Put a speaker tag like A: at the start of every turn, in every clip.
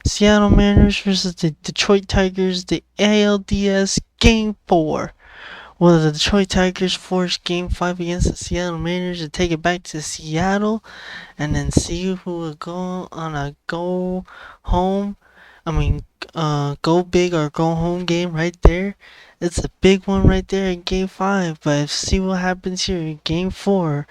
A: Seattle Mariners versus the Detroit Tigers, the ALDS Game 4. Will the Detroit Tigers force Game 5 against the Seattle Mariners to take it back to Seattle and then see who will go on a go big or go home game right there? It's a big one right there in Game 5, but see what happens here in Game 4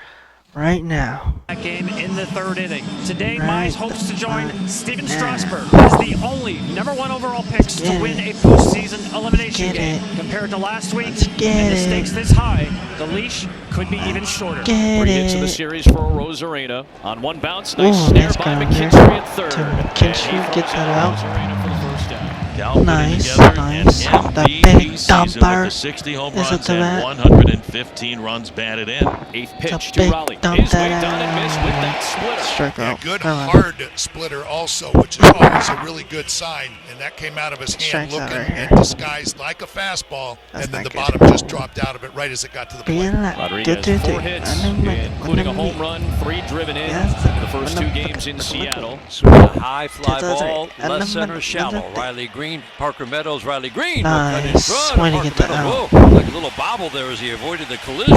A: right now.
B: That game in the third inning. Today, Mize hopes to join Steven Strasburg as the only #1 overall picks to win a postseason elimination game. Compared to last week, and the stakes this high, the leash could be even shorter.
C: 3 hits in the series for Rosarena. On one bounce, nice snare by McKinstry at third.
A: McKinstry gets that out.
C: Rosarena for the first down.
A: Nice. The big dumper
D: 60 home
A: is
D: runs
A: it
D: and 115 runs batted in.
C: 8th pitch
A: The
C: to Raleigh.
A: big dump
C: His way
A: that
C: done and missed with that splitter.
A: Strike
E: Yeah,
A: out.
E: good hard splitter also, which is always a really good sign. And that came out of his hand
A: Strikes out
E: looking
A: right here.
E: and disguised like a fastball.
A: That's
E: and then the
A: not good.
E: bottom just dropped out of it right as it got to the plate.
C: Rodriguez, 4 hits, including a home run, 3 driven in the first 2 games in Seattle.
F: Swing a high fly ball, left center shallow. Riley Green, Parker Meadows, Riley Green.
A: Nice. Way to get that out.
F: Whoa, like a little bobble there as he avoided the collision,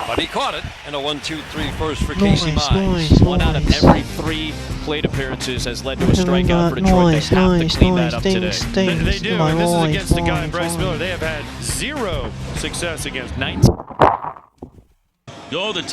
F: but he caught it. And a 1-2-3 first for Casey Mize.
C: 1 out of every 3 plate appearances has led to a strikeout for Detroit. They have to clean that up today.
B: They do, and this is against the guy, Bryce Miller. They have had 0 success against 19.
D: Go the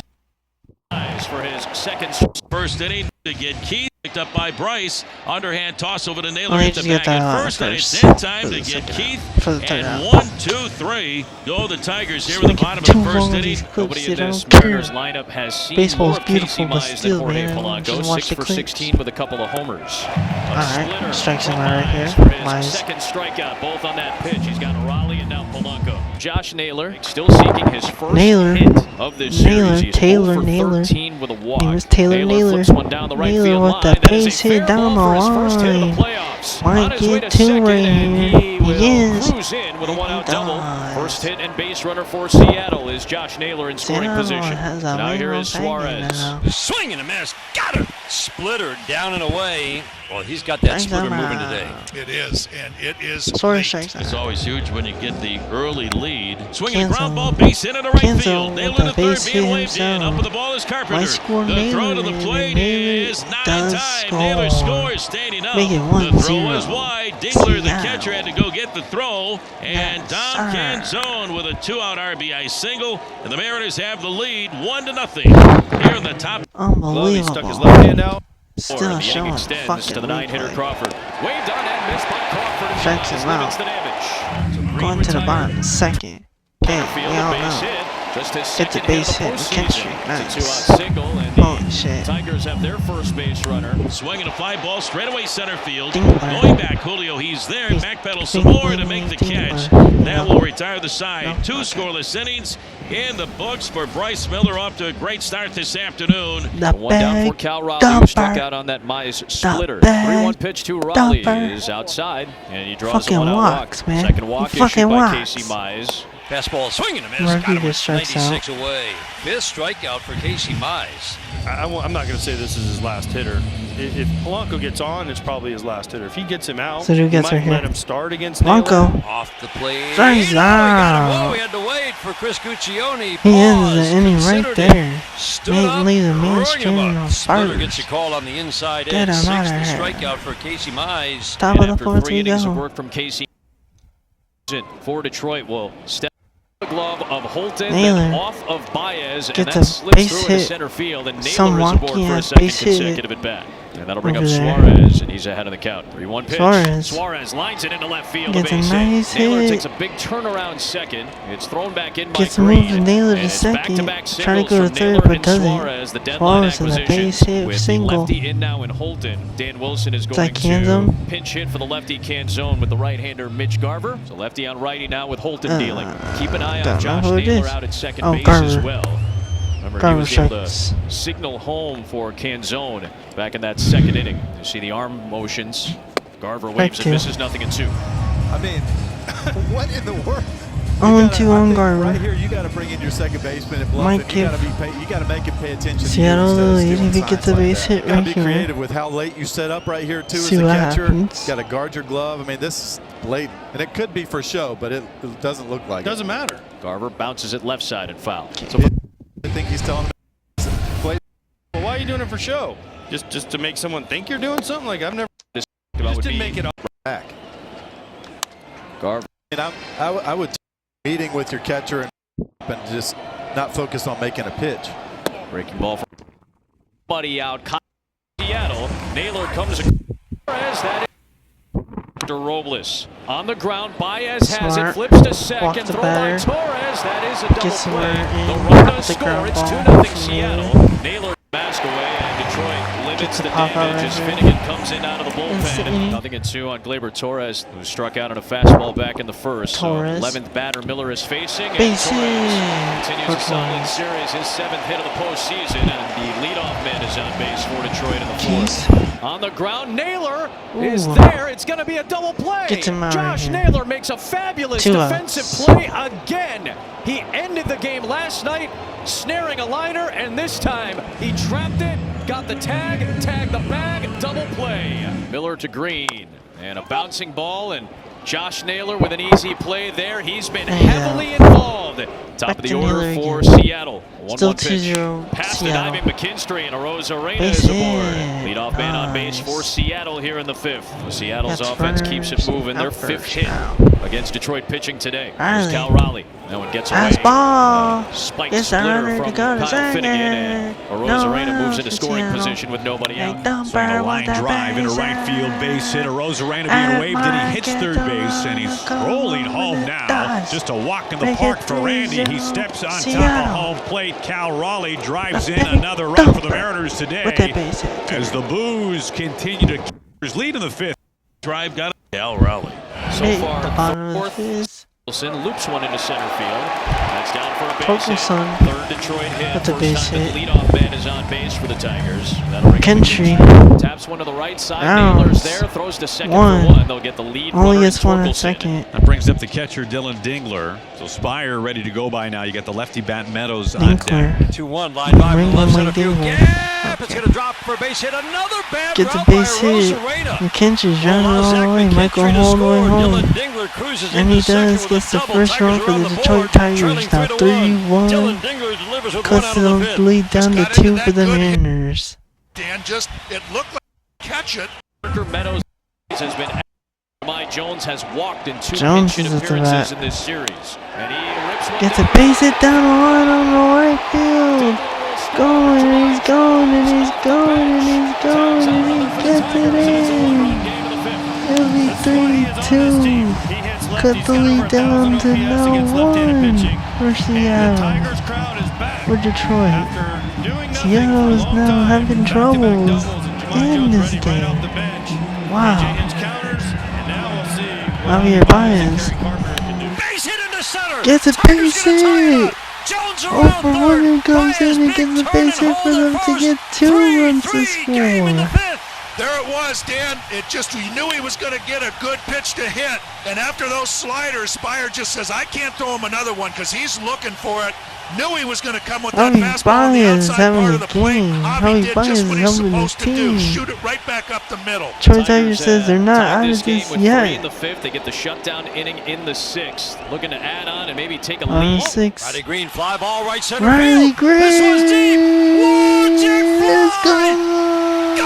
C: Ties for his second.
D: first inning to get Keith. Picked up by Bryce. Underhand toss over to Naylor
A: Oh, he
D: at the
A: just got
D: back
A: that
D: at
A: out
D: first. And it's
A: first.
D: in time
A: For
D: to
A: the
D: get
A: second
D: Keith.
A: for the third
D: And
A: out.
D: 1, 2, 3. Go the Tigers here with the bottom of the first inning.
C: Nobody in this
A: care.
C: Mariners lineup has seen
A: Baseball's
C: more of Casey
A: beautiful, but
C: Mize
A: still,
C: than Jorge
A: man,
C: Polanco.
A: just watch
C: 6
A: the
C: for
A: clips.
C: 16 with a couple of homers.
A: Alright, strikes him out right here.
C: For his
A: Mize.
C: second strikeout, both on that pitch. He's got Raleigh and now Polanco. Josh Naylor still seeking his first hit of this series. He's 0 for 13 with a walk.
A: Name is Taylor Naylor.
C: Flips one down the right
A: Naylor
C: field
A: with
C: line.
A: that
C: That is a
A: base hit
C: fair
A: down
C: ball
A: the
C: for his first hit of the
A: line.
C: playoffs.
A: Might
C: On his way
A: get
C: to
A: two
C: second,
A: right
C: and
A: here.
C: he will
A: He is.
C: cruise in with a 1-out
A: He
C: double.
A: does.
C: First hit and base runner for Seattle is Josh Naylor in scoring
A: Seattle
C: position.
A: has a
C: Now here
A: man
C: is
A: on banging
C: Suarez.
A: now.
F: Swing and a miss. Got it. Splitter down and away. Well, he's got that
A: Strikes
F: splitter
A: him
F: moving
A: out.
F: today.
E: It is, and it is
A: Suarez
E: late.
A: strikes
D: It's
A: out.
D: always huge when you get the early lead. Swinging
A: Kenzo.
D: the ground ball, base hit into right
A: Kenzo
D: field.
A: with
D: Nailed
A: the
D: it to third,
A: base
D: being
A: hit
D: waved in.
A: himself.
D: Up with the ball is Carpenter.
A: Why score
D: The throw
A: Naylor?
D: to the plate
A: Naylor
D: is not in
A: does
D: time.
A: score.
D: Naylor scores, standing up.
A: Make it
D: The throw
A: 1-0.
D: was wide. Dingler, the
A: Seattle.
D: catcher, had to go get the throw. And
A: Yes,
D: Dom
A: sir.
D: Canzone with a 2-out RBI single. And the Mariners have the lead 1-0. Here in the top.
B: He stuck his
A: Unbelievable.
B: left hand out.
A: Still
C: The inning
A: showing
C: extends
A: fucking
C: to the 9-hitter
A: replay.
C: Crawford. Waved on and missed by Crawford. And
A: Strikes
C: Mize
A: him
C: limits
A: out.
C: the damage. So Green
A: Going to the
C: retired.
A: bottom, second. Okay, we
C: Field,
A: all
C: a base
A: know.
C: hit. Just his
A: Get the
C: second
A: base
C: hit
A: hit,
C: of the
A: McKinstry,
C: postseason.
A: nice.
C: It's a 2-out single, and the
A: Holy shit.
C: Tigers have their first base runner.
D: Swinging a fly ball straight away center field.
A: Dingler.
D: Going back, Julio, he's there.
A: He's
D: Backpedal some
A: Dingler,
D: more to make the catch.
A: Dingler.
D: That will retire the side.
A: No,
D: 2
A: okay.
D: scoreless innings in the books for Bryce Miller. Off to a great start this afternoon.
A: The
C: One down for
A: big
C: Cal Raleigh, who struck
A: dumper.
C: out on that Mize splitter.
A: big
C: 3-1 pitch to Raleigh
A: dumper.
C: is outside, and he draws
A: Fucking
C: a 1-out
A: walks,
C: walk.
A: man.
C: Second walk
A: He
C: issued
A: fucking
C: by
A: walks.
C: Casey Mize.
F: Fastball swing and a miss. Got him
A: Rodriguez
F: with
A: strikes
F: 96 away. 5th strikeout for Casey Mize.
B: I'm not going to say this is his last hitter. If Polanco gets on, it's probably his last hitter. If he gets him out,
A: So who gets
B: he
A: her
B: might
A: here?
B: let him start against Naylor.
A: Blanco.
F: Off the plate.
A: Strikes
F: Oh,
A: out.
F: he had to wait for Chris Guccione.
A: He ends
F: Paused,
A: the inning right
F: considered it,
A: there.
F: Stood
A: Make
F: up,
A: leave the man
F: rung him
A: stringing
F: up.
A: on
F: Splitter
A: first.
F: gets a call on the inside
A: Get
F: edge.
A: him outta
F: 6th
A: here.
F: strikeout for Casey Mize.
A: Top
C: And
A: of the
C: after
A: fourth
C: 3
A: we
C: innings of
A: go.
C: work from Casey for Detroit will step the glove of Holton,
A: Naylor
C: then off of Baez, and
A: gets
C: that
A: a
C: slips
A: base
C: through into
A: hit.
C: center field, and
A: Some
C: Naylor is aboard
A: wonky
C: for a
A: ass
C: second
A: base hit
C: consecutive at bat. And that'll bring up
A: over there.
C: Suarez, and he's ahead of the count. 3-1 pitch.
A: Suarez.
C: lines it into left field.
A: Gets a
C: base
A: nice
C: Naylor
A: hit.
C: takes a big turnaround second. It's thrown back in
A: Gets
C: by
A: moved
C: Green.
A: to Naylor to
C: And it's
A: second.
C: back-to-back
A: Trying to
C: singles
A: go to
C: from
A: third,
C: Naylor
A: but
C: and
A: doesn't.
C: Suarez, the deadline
A: Suarez with a
C: acquisition.
A: base hit
C: With
A: single.
C: the lefty in now in Holton. Dan Wilson is going
A: like
C: to
A: Canzone.
C: pinch hit for the lefty Canzone with the right-hander Mitch Garver. So lefty on righty now with Holton dealing. Keep an eye on
A: don't know
C: Josh
A: who it
C: Naylor
A: is.
C: out at second
A: Oh,
C: base as
A: Garver.
C: well. Remember,
A: Garver
C: he was able
A: strikes.
C: to signal home for Canzone back in that second inning. You see the arm motions. Garver waves and
A: you.
C: misses nothing in 2.
G: I mean, what in the world?
A: 0-2 on Garver.
G: Right here, you got to bring in your second baseman and bluff
A: Mike
G: him. You got to make him pay attention.
A: Seattle the lead if he gets a base hit
G: right
A: right
G: here. Be
A: here.
G: creative with how late you set up right here too.
A: See
G: as a
A: what
G: catcher,
A: happens.
G: got to guard your glove. I mean, this is blatant, and it could be for show, but it doesn't look like it.
D: Doesn't matter.
C: Garver bounces it left side and foul.
G: So I think he's telling him.
D: Well, why are you doing it for show? Just to make someone think you're doing something? Like I've never.
C: This
D: Just
C: would
D: didn't
C: be
D: make it up.
G: Back.
C: Garver.
G: And I would meeting with your catcher and just not focus on making a pitch.
C: Breaking ball from Buddy out. Seattle. Naylor comes across. That is Robles on the ground. Baez has it. Flips to second. Throw by Torres. That is a double play. The run does score. It's 2-0 Seattle. Naylor mask away and Detroit limits the damage as Finnegan comes in out of the bullpen. 0-2 on Gleyber Torres, who struck out on a fastball back in the first. So 11th batter Miller is facing. And Torres continues a solid series, his 7th hit of the postseason, and the leadoff man is on base for Detroit in the fourth. On the ground, Naylor is there. It's going to be a double play. Josh Naylor makes a fabulous defensive play again. He ended the game last night snaring a liner, and this time he trapped it, got the tag, tagged the bag, double play. Miller to Green, and a bouncing ball, and Josh Naylor with an easy play there. He's been heavily involved. Top of the order for Seattle. 1-1 pitch. Past the diving McKinstry, and Arozarena is aboard. Leadoff man on base for Seattle here in the 5th. Seattle's offense keeps it moving. Their 5th hit against Detroit pitching today. Here's Cal Raleigh. No one gets away. Spike splitter from Kyle Finnegan, and Arozarena moves into scoring position with nobody out.
H: Swing a line drive into right field, base hit. Arozarena being waved, and he hits third base, and he's rolling home now. Just a walk in the park for Randy. He steps on top of home plate. Cal Raleigh drives in another run for the Mariners today as the Boos continue to lead in the 5th.
D: Drive got Cal Raleigh.
C: So far, 4th. Wilson loops one into center field. That's down for a base hit. 3rd Detroit hit.
A: That's a base hit.
C: The leadoff man is on base for the Tigers.
A: Country.
C: Taps one to the right side. Naylor's there. Throws to second for one. They'll get the lead.
A: Only gets one at second.
H: That brings up the catcher, Dylan Dingler. So Spire ready to go by now. You got the lefty bat Meadows on deck.
F: 2-1, line drive from left center field. Gap! It's going to drop for a base hit. Another bad
A: gets a base hit. McKinstry's running all the way. Michael all the way home. And he does. Gets the first run for the Detroit Tigers. Now 3-1. Cuts the lead down to 2 for the Mariners.
E: Dan, it looked like catch it.
C: Meadows has been. Jones has walked in 2 pinch appearances in this series. And he rips one.
A: Gets a base hit down the line on the right field. Going, and he's going, and he's going, and he's going, and he gets it in. It'll be 3-2. Cut the lead down to now 1 for Seattle. For Detroit. Seattle is now having troubles in this game. Wow. Javier Baez gets a base hit. Over Williams comes in and gets a base hit for them to get 2 runs to score.
E: There it was, Dan. You knew he was going to get a good pitch to hit. And after those sliders, Spire just says, I can't throw him another one because he's looking for it. Knew he was going to come with that fastball on the outside part of the plate. Javi did just what he's supposed to do. Shoot it right back up the middle.
A: Troy Tigers says they're not out of this yet.
C: In the 5th, they get the shutdown inning in the 6th. Looking to add on and maybe take a lead.
A: 6.
F: Riley Green, fly ball, right center
A: Riley
F: field.
A: Green.
F: This one's deep. Watch it
A: Let's
F: fly.
A: go.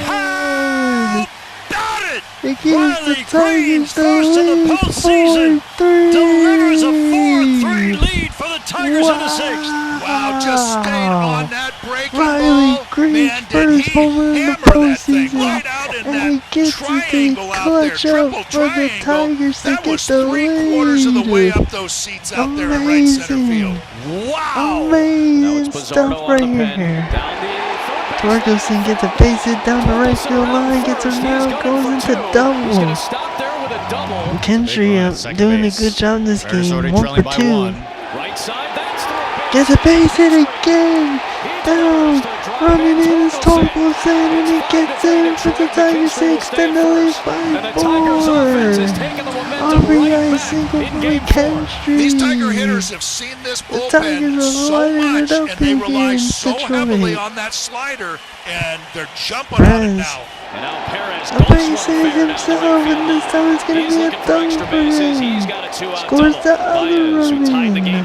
F: How about it?
A: It gives
F: Riley
A: the Tigers the
F: first in the
A: lead.
F: postseason.
A: 4-3.
F: Delivers a 4-3 lead for the Tigers in the 6th.
E: Wow, just stayed on that breaking
A: Riley
E: ball.
A: Green's
E: Man, did
A: first
E: he
A: home run in the
E: hammer that thing
A: postseason.
E: right out in
A: And
E: that
A: he gets it to
E: triangle out there,
A: clutch
E: triple
A: up for the
E: triangle.
A: Tigers to
E: That
A: get
E: was
A: the
E: 3/4 of the way
A: lead.
E: up those seats out there in right center field.
F: Wow.
A: Amazing stuff right here. Torkelson gets a base hit down the right field line, gets around, goes into double. McKinstry doing a good job in this game. 1 for 2. Gets a base hit again. Down Running in his Torkel set and he gets in for the Tigers to extend the lead by 4. RBI single for McKinstry.
E: These Tiger hitters have seen this bullpen so much, and they rely so heavily on that slider, and they're jumping on it now.
C: And now Perez
A: Bases himself, and this time it's going to be a double for him. Scores the other run in.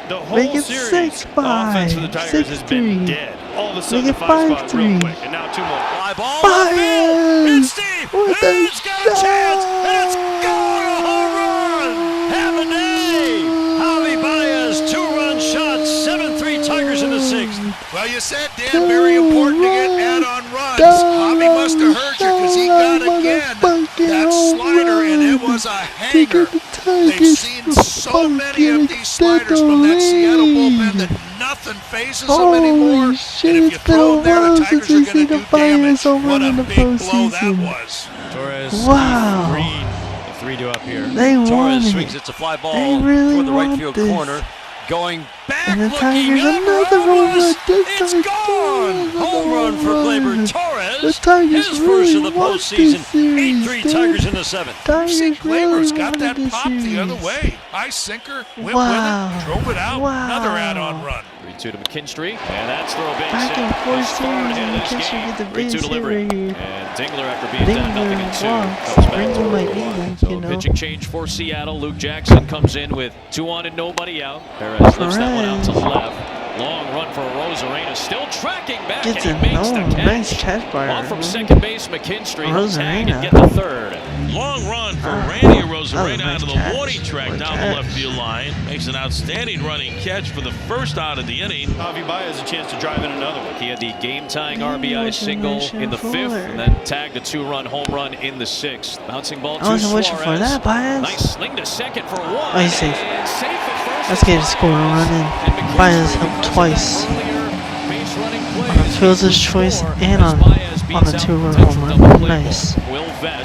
H: The whole
A: Make it
H: series,
A: 6-5,
H: the offense for the Tigers has been
A: 6-3.
H: dead. All of a sudden,
A: Make
H: the
A: it
H: 5 spot real
A: 5-3.
H: quick, and now 2 more.
F: Fly ball.
A: Baez
F: It's deep.
A: with a
F: It's got a chance. And it's gone. A home run. Have a day. Javi Baez, 2-run shot. 7-3 Tigers in the 6th.
E: Well, you said, Dan, very important to get add-on runs. Javi must have heard you because he got again that slider, and it was a hanger. They've seen so many of these sliders from that Seattle bullpen that nothing phases them anymore. And if you throw them there, the Tigers are going to do damage. What a big blow that was.
H: Torres,
A: Wow.
H: Green, the 3-2 up here.
A: They won
F: Torres swings.
A: it.
F: It's a fly ball
A: They really
F: toward the right
A: want
F: field
A: this.
F: corner. Going back,
A: And the
F: looking
A: Tigers
F: up,
A: another home run.
F: It's gone. Home run for Gleyber Torres.
A: The Tigers
F: His
A: really
F: first of the
A: want
F: postseason.
A: this series,
F: 8-3
A: dude.
F: Tigers in the 7th.
E: See,
A: Tigers really
E: Glaber's got
A: wanted
E: that
A: this
E: pop the other
A: series.
E: way. High sinker, went
A: Wow.
E: with it, drove it out.
A: Wow.
E: Another add-on run.
C: 3-2 to McKinstry, and that's throw base
A: Back
C: hit.
A: and forth
C: His third
A: series,
C: hit
A: and
C: of this
A: McKinstry
C: game.
A: get the
C: 3-2
A: base hit
C: delivery.
A: right here.
C: And Dingler, after being down
A: Dingler
C: 0-2,
A: walks,
C: comes back
A: brings
C: to
A: him my
C: 1.
A: England,
C: So
A: you know.
C: pitching change for Seattle. Luke Jackson comes in with 2 on and nobody out. Perez lifts that one out to left. Long run for Rosarena, still tracking back,
A: Gets
C: and
A: a
C: he makes the catch.
A: nice catch by
C: Off from
A: her.
C: second base, McKinstry. He'll tag and
A: Rosarena.
C: get the third.
D: Long run for Randy Rosarena
A: nice
D: out of the
A: catch.
D: warning track
A: Good
D: down
A: catch.
D: the left field line. Makes an outstanding running catch for the first out of the inning.
H: Javi Baez has a chance to drive in another one.
C: He had the game-tying
A: Man,
C: RBI
A: wasn't
C: single
A: wishing
C: in the
A: for
C: 5th,
A: it.
C: and then tagged a 2-run home run in the 6th. Bouncing ball to
A: I wasn't
C: Suarez.
A: wishing for that, Baez.
C: Nice swing to second for 1.
A: Oh, he's safe.
C: And safe at first.
A: Let's get a score run in. Baez helped twice. On a fielder's choice and on a 2-run home run. Nice.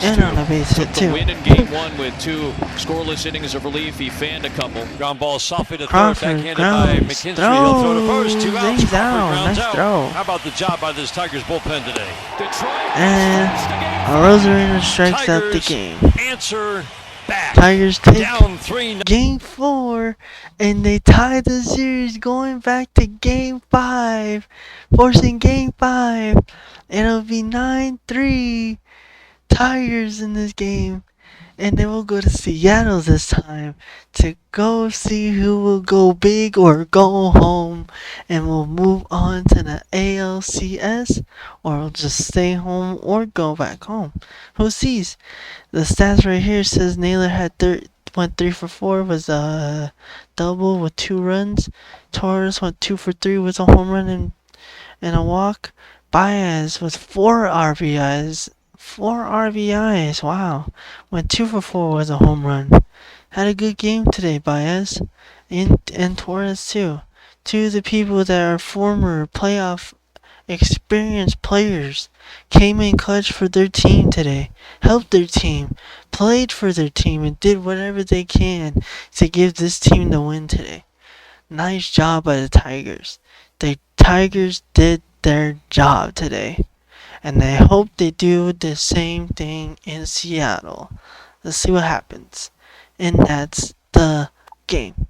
A: And on a base hit too.
C: Win in game 1 with 2 scoreless innings of relief. He fanned a couple.
F: Ground ball softly to third,
A: Crawford
F: backhanded by
A: grounds,
F: McKinstry. He'll throw to first. 2 outs.
A: things
F: Crawford
A: out.
F: grounds
A: Nice
F: out.
A: throw.
F: How about the job by this Tigers bullpen today?
A: And Rosarena strikes out the
F: Tigers
A: game.
F: answer back.
A: Tigers take
F: Down 3.
A: game 4, and they tie the series going back to game 5, forcing game 5. It'll be 9-3 Tigers in this game, and they will go to Seattle this time to go see who will go big or go home, and will move on to the ALCS, or will just stay home or go back home. Who sees? The stats right here says Naylor had went 3 for 4, was a double with 2 runs. Torres went 2 for 3 with a home run and a walk. Baez was 4 RBIs. 4 RBIs, wow. Went 2 for 4 with a home run. Had a good game today, Baez. And Torres too. 2 of the people that are former playoff experienced players came in clutch for their team today. Helped their team. Played for their team and did whatever they can to give this team the win today. Nice job by the Tigers. The Tigers did their job today. And I hope they do the same thing in Seattle. Let's see what happens. And that's the game.